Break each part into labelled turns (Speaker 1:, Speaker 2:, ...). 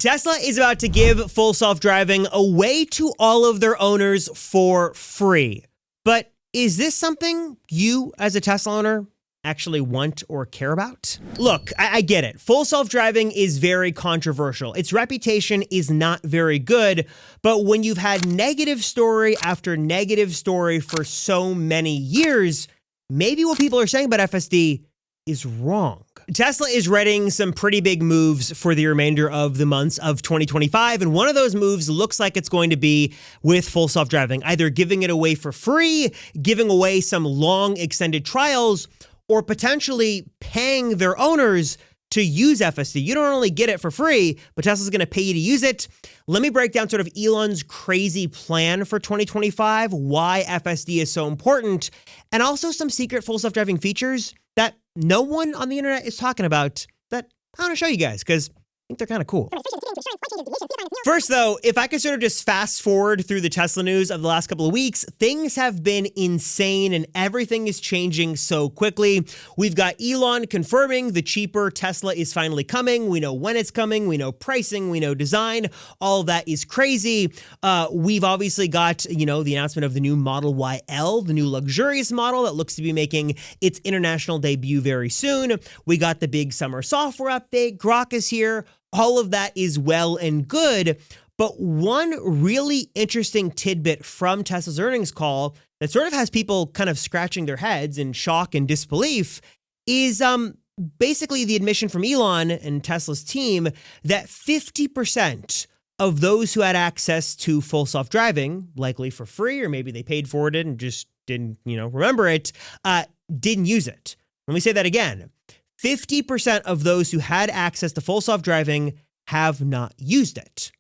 Speaker 1: Tesla is about to give full self-driving away to all of their owners for free. But is this something you, as a Tesla owner, actually want or care about? Look, I get it. Full self-driving is very controversial. Its reputation is not very good, but when you've had negative story after negative story for so many years, maybe what people are saying about FSD is wrong. Tesla is readying some pretty big moves for the remainder of the months of 2025, and one of those moves looks like it's going to be with full self-driving, either giving it away for free, giving away some long extended trials, or potentially paying their owners to use FSD. You don't only get it for free, but Tesla's going to pay you to use it. Let me break down sort of Elon's crazy plan for 2025, why FSD is so important, and also some secret full self-driving features that no one on the internet is talking about that I want to show you guys because I think they're kind of cool. First, though, if I could sort of just fast forward through the Tesla news of the last couple of weeks, things have been insane and everything is changing so quickly. We've got Elon confirming the cheaper Tesla is finally coming. We know when it's coming. We know pricing. We know design. All of that is crazy. We've obviously got, the announcement of the new Model YL, the new luxurious model that looks to be making its international debut very soon. We got the big summer software update. Grok is here. All of that is well and good, but one really interesting tidbit from Tesla's earnings call that sort of has people kind of scratching their heads in shock and disbelief is basically the admission from Elon and Tesla's team that 50% of those who had access to full self-driving, likely for free, or maybe they paid for it and just didn't, remember it, didn't use it. Let me say that again. 50% of those who had access to full self-driving have not used it.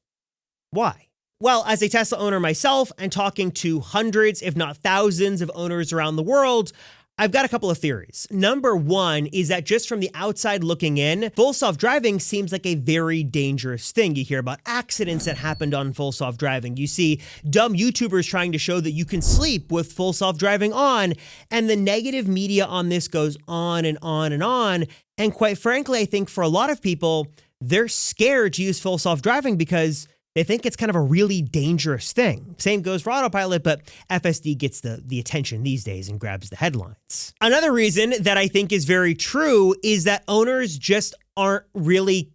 Speaker 1: Why? Well, as a Tesla owner myself and talking to hundreds, if not thousands of owners around the world, I've got a couple of theories. Number one is that just from the outside looking in, full self-driving seems like a very dangerous thing. You hear about accidents that happened on full self-driving. You see dumb YouTubers trying to show that you can sleep with full self-driving on, and the negative media on this goes on and on and on. And quite frankly, I think for a lot of people, they're scared to use full self-driving because they think it's kind of a really dangerous thing. Same goes for autopilot, but FSD gets the attention these days and grabs the headlines. Another reason that I think is very true is that owners just aren't really,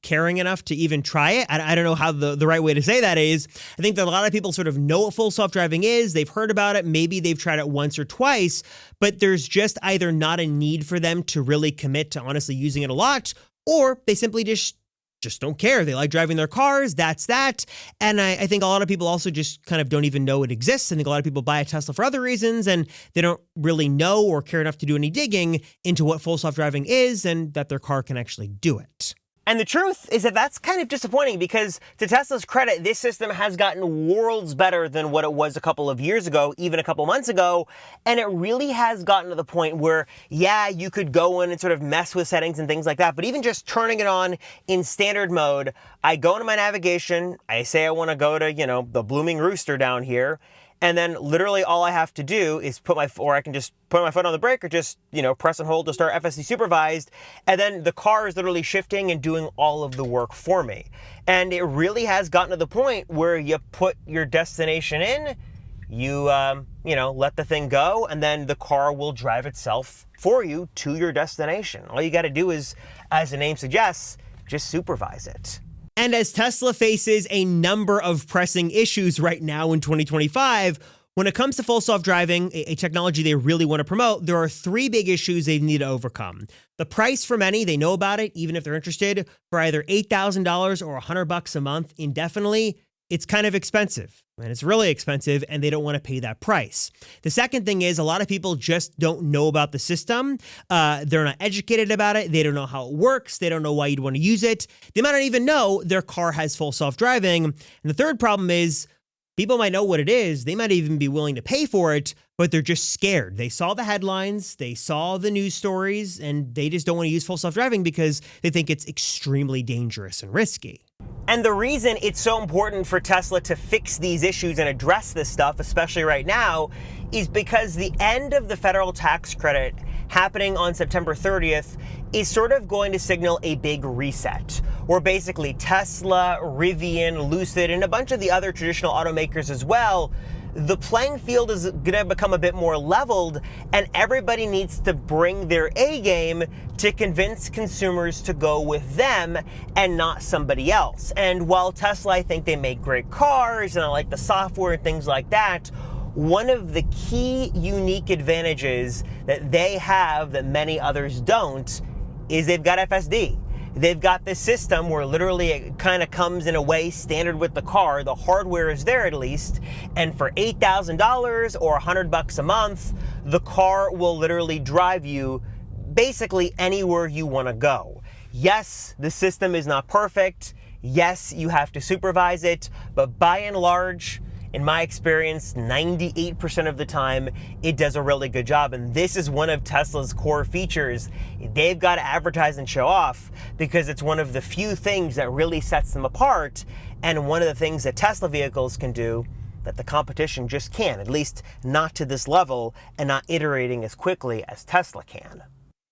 Speaker 1: caring enough to even try it. I don't know how the right way to say that is. I think that a lot of people sort of know what full self-driving is. They've heard about it. Maybe they've tried it once or twice, but there's just either not a need for them to really commit to honestly using it a lot, or they simply just don't care. They like driving their cars. That's that. And I think a lot of people also just kind of don't even know it exists. I think a lot of people buy a Tesla for other reasons, and they don't really know or care enough to do any digging into what full self-driving is and that their car can actually do it. And the truth is that that's kind of disappointing because, to Tesla's credit, this system has gotten worlds better than what it was a couple of years ago, even a couple months ago. And it really has gotten to the point where, you could go in and sort of mess with settings and things like that. But even just turning it on in standard mode, I go into my navigation, I say I want to go to, the Blooming Rooster down here. And then literally all I have to do is I can just put my foot on the brake or just, press and hold to start FSD supervised. And then the car is literally shifting and doing all of the work for me. And it really has gotten to the point where you put your destination in, you let the thing go, and then the car will drive itself for you to your destination. All you got to do is, as the name suggests, just supervise it. And as Tesla faces a number of pressing issues right now in 2025, when it comes to full self-driving, a technology they really want to promote, there are three big issues they need to overcome. The price for many, they know about it, even if they're interested, for either $8,000 or $100 a month indefinitely. It's kind of expensive, and it's really expensive, and they don't want to pay that price. The second thing is a lot of people just don't know about the system. They're not educated about it. They don't know how it works. They don't know why you'd want to use it. They might not even know their car has full self-driving. And the third problem is people might know what it is. They might even be willing to pay for it, but they're just scared. They saw the headlines, they saw the news stories, and they just don't want to use full self-driving because they think it's extremely dangerous and risky. And the reason it's so important for Tesla to fix these issues and address this stuff, especially right now, is because the end of the federal tax credit happening on September 30th is sort of going to signal a big reset, where basically Tesla, Rivian, Lucid, and a bunch of the other traditional automakers as well, the playing field is going to become a bit more leveled, and everybody needs to bring their A game to convince consumers to go with them and not somebody else. And while Tesla, I think they make great cars, and I like the software and things like that, one of the key unique advantages that they have that many others don't is they've got FSD. They've got this system where literally it kind of comes in a way standard with the car. The hardware is there at least. And for $8,000 or $100 a month, the car will literally drive you basically anywhere you want to go. Yes, the system is not perfect. Yes, you have to supervise it. But by and large, in my experience, 98% of the time, it does a really good job. And this is one of Tesla's core features. They've got to advertise and show off because it's one of the few things that really sets them apart, and one of the things that Tesla vehicles can do that the competition just can't, at least not to this level and not iterating as quickly as Tesla can.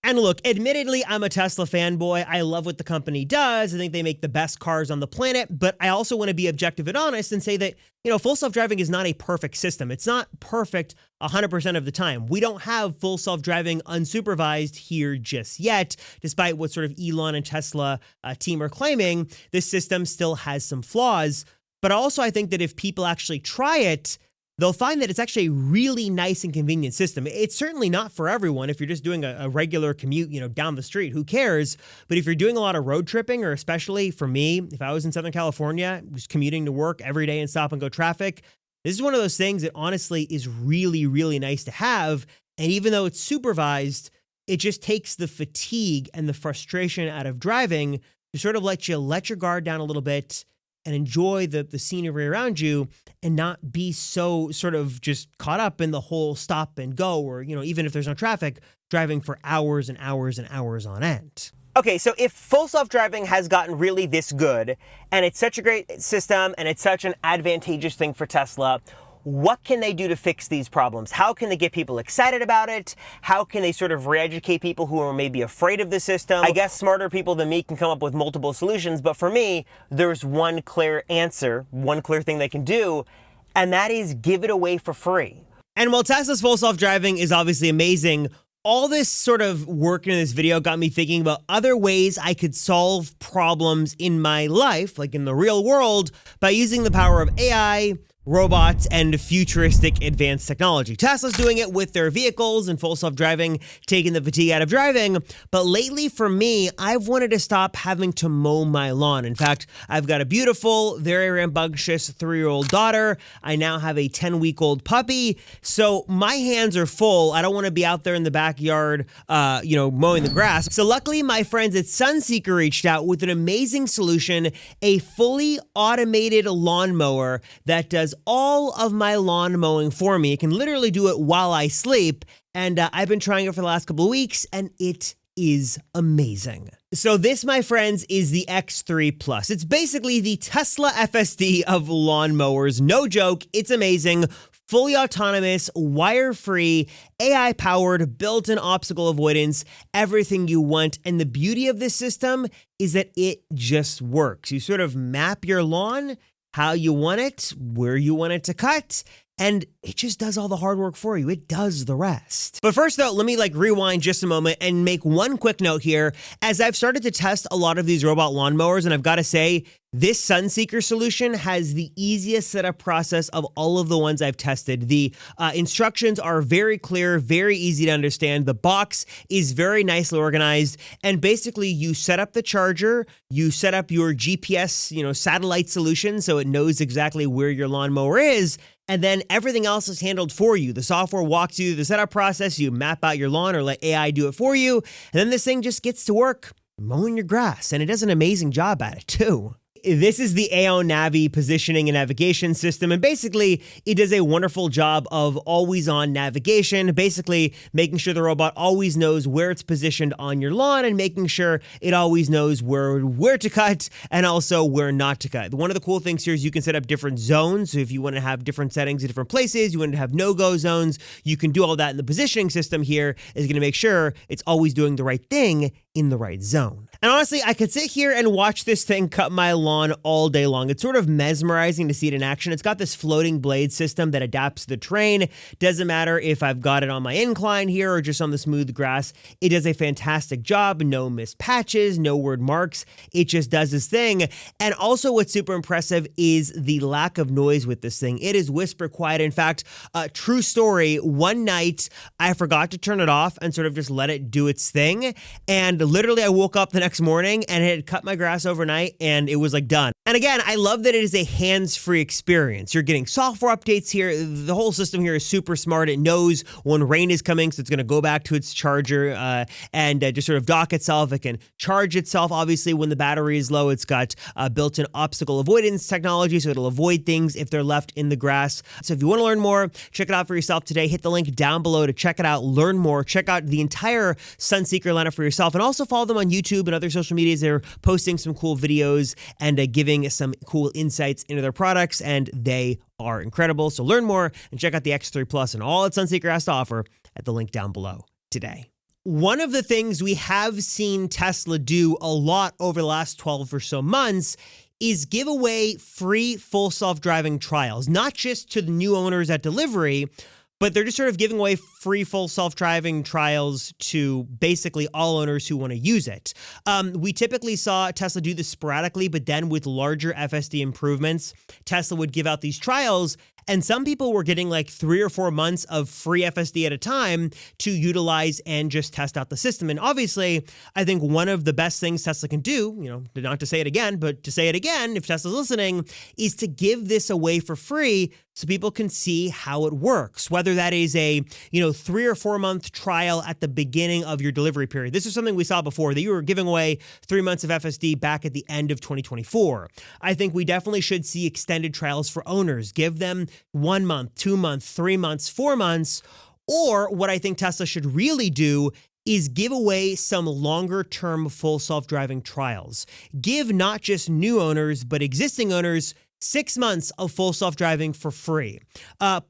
Speaker 1: And look, admittedly, I'm a Tesla fanboy. I love what the company does. I think they make the best cars on the planet, but I also want to be objective and honest and say that, full self-driving is not a perfect system. It's not perfect 100% of the time. We don't have full self-driving unsupervised here just yet, despite what sort of Elon and Tesla team are claiming. This system still has some flaws, but also I think that if people actually try it, they'll find that it's actually a really nice and convenient system. It's certainly not for everyone. If you're just doing a regular commute, down the street, who cares? But if you're doing a lot of road tripping, or especially for me, if I was in Southern California, was commuting to work every day in stop and go traffic, this is one of those things that honestly is really, really nice to have. And even though it's supervised, it just takes the fatigue and the frustration out of driving to sort of let your guard down a little bit and enjoy the scenery around you and not be so sort of just caught up in the whole stop and go, or, even if there's no traffic, driving for hours and hours and hours on end. Okay, so if full self-driving has gotten really this good, and it's such a great system, and it's such an advantageous thing for Tesla, what can they do to fix these problems? How can they get people excited about it? How can they sort of re-educate people who are maybe afraid of the system? I guess smarter people than me can come up with multiple solutions, but for me, there's one clear answer, one clear thing they can do, and that is give it away for free. And while Tesla's full self-driving is obviously amazing, all this sort of work in this video got me thinking about other ways I could solve problems in my life, like in the real world, by using the power of AI, robots, and futuristic advanced technology. Tesla's doing it with their vehicles and full self-driving, taking the fatigue out of driving. But lately for me, I've wanted to stop having to mow my lawn. In fact, I've got a beautiful, very rambunctious 3-year-old daughter. I now have a 10-week-old puppy. So my hands are full. I don't want to be out there in the backyard, mowing the grass. So luckily, my friends at Sunseeker reached out with an amazing solution, a fully automated lawnmower that does all of my lawn mowing for me. It can literally do it while I sleep. And I've been trying it for the last couple of weeks, and it is amazing. So this, my friends, is the X3 Plus. It's basically the Tesla FSD of lawnmowers. No joke. It's amazing. Fully autonomous, wire-free, AI-powered, built-in obstacle avoidance, everything you want. And the beauty of this system is that it just works. You sort of map your lawn how you want it, where you want it to cut, and it just does all the hard work for you. It does the rest. But first though, let me rewind just a moment and make one quick note here. As I've started to test a lot of these robot lawnmowers, and I've got to say, this Sunseeker solution has the easiest setup process of all of the ones I've tested. The instructions are very clear, very easy to understand. The box is very nicely organized. And basically, you set up the charger, you set up your GPS, satellite solution, so it knows exactly where your lawnmower is. And then everything else is handled for you. The software walks you through the setup process. You map out your lawn or let AI do it for you. And then this thing just gets to work mowing your grass. And it does an amazing job at it too. This is the AO Navi positioning and navigation system, and basically it does a wonderful job of always-on navigation, basically making sure the robot always knows where it's positioned on your lawn and making sure it always knows where to cut and also where not to cut. One of the cool things here is you can set up different zones. So if you want to have different settings in different places, you want to have no-go zones, you can do all that. And the positioning system here is going to make sure it's always doing the right thing in the right zone. And honestly, I could sit here and watch this thing cut my lawn all day long. It's sort of mesmerizing to see it in action. It's got this floating blade system that adapts to the terrain. Doesn't matter if I've got it on my incline here or just on the smooth grass. It does a fantastic job. No missed patches, no word marks. It just does this thing. And also what's super impressive is the lack of noise with this thing. It is whisper quiet. In fact, true story, one night I forgot to turn it off and sort of just let it do its thing. And literally I woke up the next morning and it had cut my grass overnight and it was like done. And again, I love that it is a hands-free experience. You're getting software updates here. The whole system here is super smart. It knows when rain is coming, so it's going to go back to its charger and just sort of dock itself. It can charge itself, obviously, when the battery is low. It's got built-in obstacle avoidance technology, so it'll avoid things if they're left in the grass. So if you want to learn more, check it out for yourself today. Hit the link down below to check it out, learn more, check out the entire Sunseeker lineup for yourself, and also follow them on YouTube and other social medias. They're posting some cool videos and giving some cool insights into their products, and they are incredible. So learn more and check out the X3 Plus and all that Sunseeker has to offer at the link down below today. One of the things we have seen Tesla do a lot over the last 12 or so months is give away free full self-driving trials, not just to the new owners at delivery, but they're just sort of giving away free full self-driving trials to basically all owners who want to use it. We typically saw Tesla do this sporadically, but then with larger FSD improvements, Tesla would give out these trials. And some people were getting like 3 or 4 months of free FSD at a time to utilize and just test out the system. And obviously, I think one of the best things Tesla can do, not to say it again, but to say it again, if Tesla's listening, is to give this away for free so people can see how it works, whether that is a 3 or 4 month trial at the beginning of your delivery period. This is something we saw before, that you were giving away 3 months of FSD back at the end of 2024. I think we definitely should see extended trials for owners. Give them 1 month, 2 months, 3 months, 4 months. Or what I think Tesla should really do is give away some longer term full self-driving trials. Give not just new owners, but existing owners 6 months of full self-driving for free.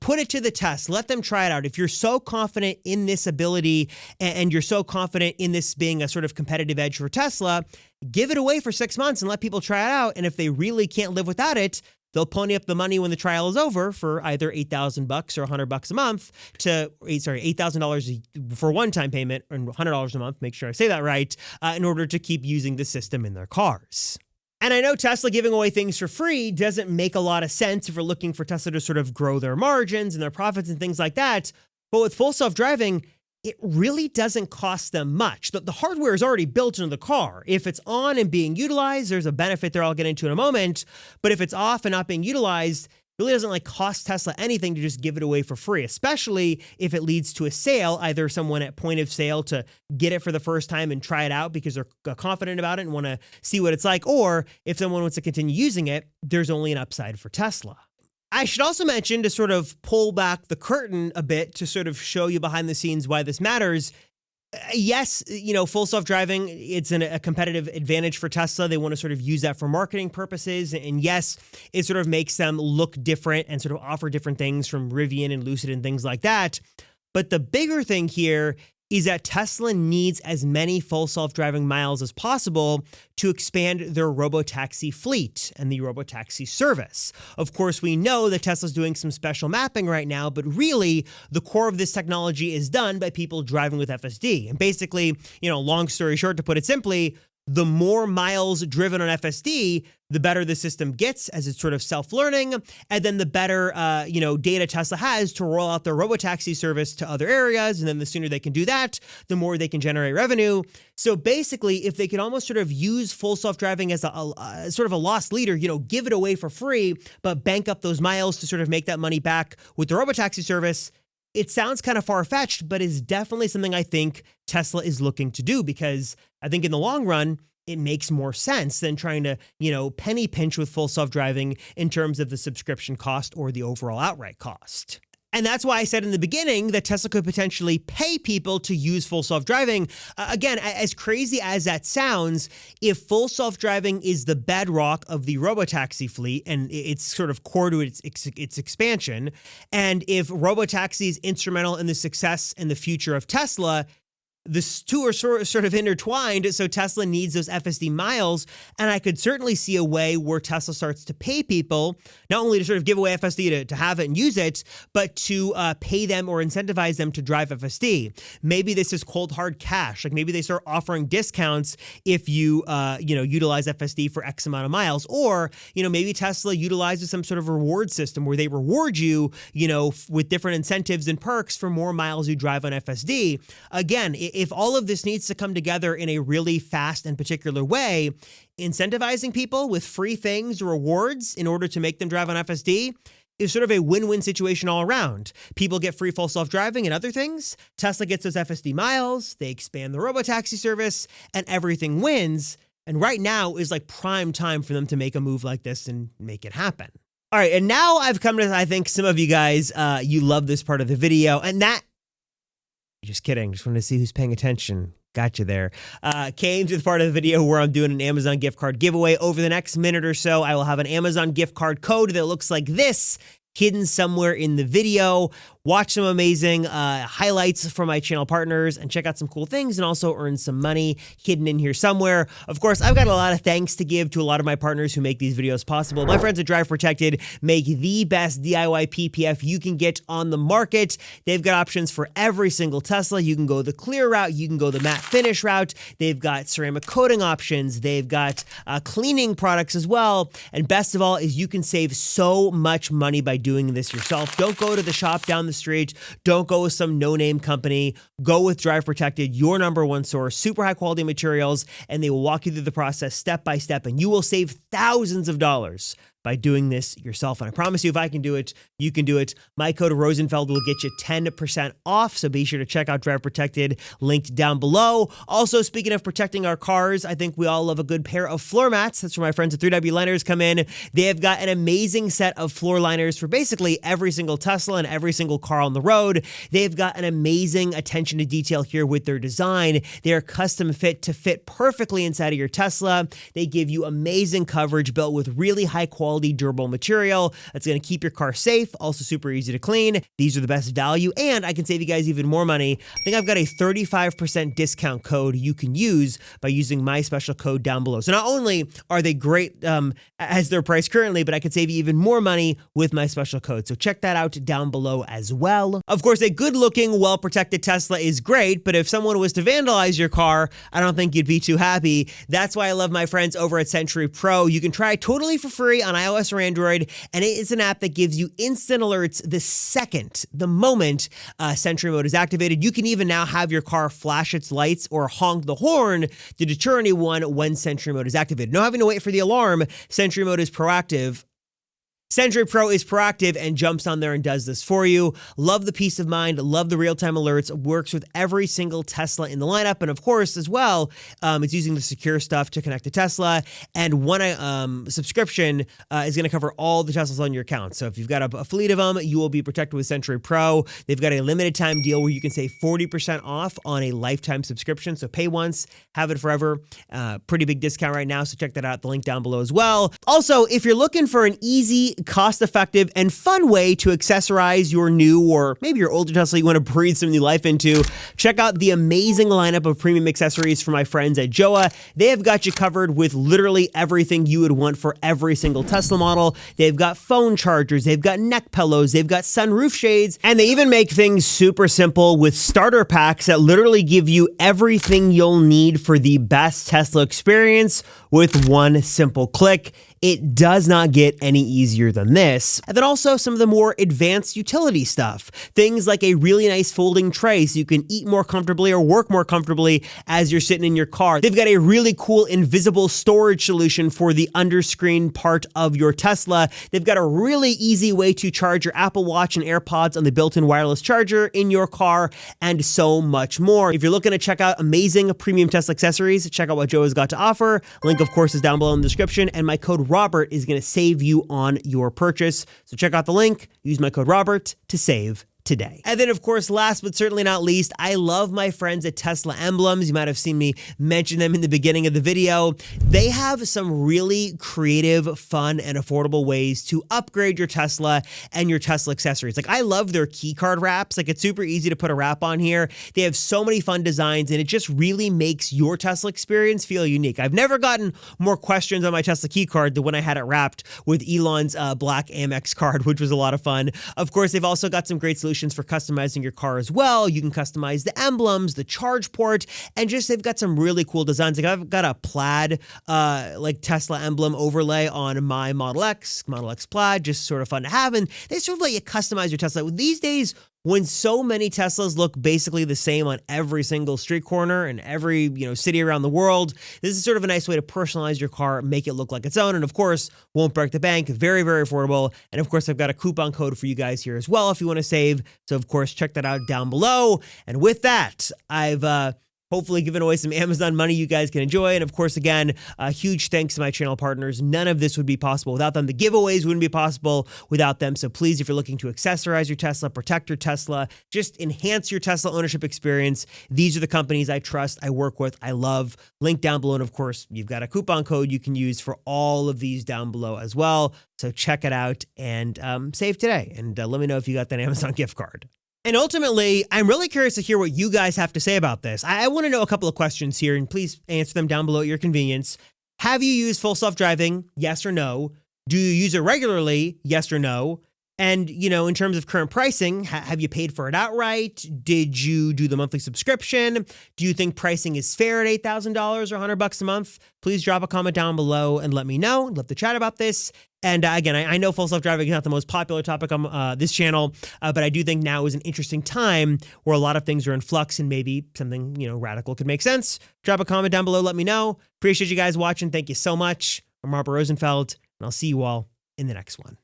Speaker 1: Put it to the test. Let them try it out. If you're so confident in this ability and you're so confident in this being a sort of competitive edge for Tesla, give it away for 6 months and let people try it out. And if they really can't live without it, they'll pony up the money when the trial is over for either $8,000 or $100 a month $8,000 for one-time payment and $100 a month. Make sure I say that right, in order to keep using the system in their cars. And I know Tesla giving away things for free doesn't make a lot of sense if we're looking for Tesla to sort of grow their margins and their profits and things like that. But with full self-driving, it really doesn't cost them much. The hardware is already built into the car. If it's on and being utilized, there's a benefit there I'll get into in a moment. But if it's off and not being utilized, it really doesn't cost Tesla anything to just give it away for free, especially if it leads to a sale, either someone at point of sale to get it for the first time and try it out because they're confident about it and want to see what it's like, or if someone wants to continue using it, there's only an upside for Tesla. I should also mention, to sort of pull back the curtain a bit to sort of show you behind the scenes why this matters. Yes, full self-driving, it's a competitive advantage for Tesla. They want to sort of use that for marketing purposes. And yes, it sort of makes them look different and sort of offer different things from Rivian and Lucid and things like that. But the bigger thing here is that Tesla needs as many full self-driving miles as possible to expand their robotaxi fleet and the robotaxi service. Of course, we know that Tesla's doing some special mapping right now, but really the core of this technology is done by people driving with FSD. And basically, long story short, to put it simply, the more miles driven on FSD, the better the system gets as it's sort of self-learning, and then the better, data Tesla has to roll out their robotaxi service to other areas. And then the sooner they can do that, the more they can generate revenue. So basically, if they could almost sort of use full self-driving as a sort of a lost leader, give it away for free, but bank up those miles to sort of make that money back with the robotaxi service. It sounds kind of far-fetched, but is definitely something I think Tesla is looking to do, because I think in the long run, it makes more sense than trying to, penny pinch with full self-driving in terms of the subscription cost or the overall outright cost. And that's why I said in the beginning that Tesla could potentially pay people to use full self-driving. Again, as crazy as that sounds, if full self-driving is the bedrock of the robotaxi fleet and it's sort of core to its expansion, and if robotaxi is instrumental in the success and the future of Tesla, the two are sort of intertwined, so Tesla needs those FSD miles, and I could certainly see a way where Tesla starts to pay people, not only to sort of give away FSD to have it and use it, but to pay them or incentivize them to drive FSD. Maybe this is cold hard cash, like maybe they start offering discounts if you utilize FSD for X amount of miles, or maybe Tesla utilizes some sort of reward system where they reward you, with different incentives and perks for more miles you drive on FSD. Again, if all of this needs to come together in a really fast and particular way, incentivizing people with free things or rewards in order to make them drive on FSD is sort of a win-win situation all around. People get free full self-driving and other things. Tesla gets those FSD miles. They expand the robotaxi service, and everything wins. And right now is like prime time for them to make a move like this and make it happen. All right, and now I've come to, I think some of you guys, you love this part of the video, and that, just kidding. Just wanted to see who's paying attention. Got you there. Came to the part of the video where I'm doing an Amazon gift card giveaway. Over the next minute or so, I will have an Amazon gift card code that looks like this hidden somewhere in the video. Watch some amazing highlights from my channel partners and check out some cool things and also earn some money hidden in here somewhere. Of course, I've got a lot of thanks to give to a lot of my partners who make these videos possible. My friends at Drive Protected make the best DIY PPF you can get on the market. They've got options for every single Tesla. You can go the clear route. You can go the matte finish route. They've got ceramic coating options. They've got cleaning products as well. And best of all is you can save so much money by doing this yourself. Don't go to the shop down the street. Don't go with some no-name company. Go with Drive Protected, your number one source, super high quality materials, and they will walk you through the process step by step, and you will save thousands of dollars by doing this yourself. And I promise you, if I can do it, you can do it. My code Rosenfeld will get you 10% off, so be sure to check out Drive Protected, linked down below. Also, speaking of protecting our cars, I think we all love a good pair of floor mats. That's where my friends at 3W Liners come in. They have got an amazing set of floor liners for basically every single Tesla and every single car on the road. They've got an amazing attention to detail here with their design. They are custom fit to fit perfectly inside of your Tesla. They give you amazing coverage built with really high quality durable material that's going to keep your car safe, also super easy to clean. These are the best value, and I can save you guys even more money. I think I've got a 35% discount code you can use by using my special code down below. So not only are they great as their price currently, but I could save you even more money with my special code. So check that out down below as well. Of course, a good-looking, well-protected Tesla is great, but if someone was to vandalize your car, I don't think you'd be too happy. That's why I love my friends over at Sentry Pro. You can try it totally for free on iOS or Android, and it is an app that gives you instant alerts the moment Sentry Mode is activated. You can even now have your car flash its lights or honk the horn to deter anyone when Sentry Mode is activated. No having to wait for the alarm. Sentry Mode is proactive. Sentry Pro is proactive and jumps on there and does this for you. Love the peace of mind, love the real-time alerts, works with every single Tesla in the lineup. And of course, as well, it's using the secure stuff to connect to Tesla. And one subscription is going to cover all the Teslas on your account. So if you've got a fleet of them, you will be protected with Sentry Pro. They've got a limited time deal where you can save 40% off on a lifetime subscription. So pay once, have it forever. Pretty big discount right now, so check that out. The link down below as well. Also, if you're looking for an easy, cost-effective, and fun way to accessorize your new or maybe your older Tesla you want to breathe some new life into, check out the amazing lineup of premium accessories from my friends at Joa. They have got you covered with literally everything you would want for every single Tesla model. They've got phone chargers, they've got neck pillows, they've got sunroof shades, and they even make things super simple with starter packs that literally give you everything you'll need for the best Tesla experience with one simple click. It does not get any easier than this. And then also some of the more advanced utility stuff. Things like a really nice folding tray so you can eat more comfortably or work more comfortably as you're sitting in your car. They've got a really cool invisible storage solution for the underscreen part of your Tesla. They've got a really easy way to charge your Apple Watch and AirPods on the built-in wireless charger in your car, and so much more. If you're looking to check out amazing premium Tesla accessories, check out what Joe has got to offer. Link, of course, is down below in the description, and my code Robert is going to save you on your purchase. So check out the link, use my code Robert to save today. And then, of course, last but certainly not least, I love my friends at Tesla Emblems. You might have seen me mention them in the beginning of the video. They have some really creative, fun, and affordable ways to upgrade your Tesla and your Tesla accessories. Like, I love their key card wraps. Like, it's super easy to put a wrap on here. They have so many fun designs, and it just really makes your Tesla experience feel unique. I've never gotten more questions on my Tesla key card than when I had it wrapped with Elon's black Amex card, which was a lot of fun. Of course, they've also got some great solutions for customizing your car as well. You can customize the emblems, the charge port, and just they've got some really cool designs. Like, I've got a plaid like Tesla emblem overlay on my Model X plaid, just sort of fun to have. And they sort of let you customize your Tesla. These days, when so many Teslas look basically the same on every single street corner and every, city around the world, this is sort of a nice way to personalize your car, make it look like its own, and of course, won't break the bank. Very, very affordable. And of course, I've got a coupon code for you guys here as well if you want to save. So of course, check that out down below. And with that, I've hopefully giving away some Amazon money you guys can enjoy. And of course, again, a huge thanks to my channel partners. None of this would be possible without them. The giveaways wouldn't be possible without them. So please, if you're looking to accessorize your Tesla, protect your Tesla, just enhance your Tesla ownership experience, these are the companies I trust, I work with, I love. Link down below. And of course, you've got a coupon code you can use for all of these down below as well. So check it out and save today. And let me know if you got that Amazon gift card. And ultimately, I'm really curious to hear what you guys have to say about this. I want to know a couple of questions here, and please answer them down below at your convenience. Have you used full self-driving? Yes or no? Do you use it regularly? Yes or no? And, in terms of current pricing, have you paid for it outright? Did you do the monthly subscription? Do you think pricing is fair at $8,000 or $100 a month? Please drop a comment down below and let me know. I'd love to chat about this. And again, I know full self-driving is not the most popular topic on this channel, but I do think now is an interesting time where a lot of things are in flux and maybe something, radical could make sense. Drop a comment down below. Let me know. Appreciate you guys watching. Thank you so much. I'm Robert Rosenfeld, and I'll see you all in the next one.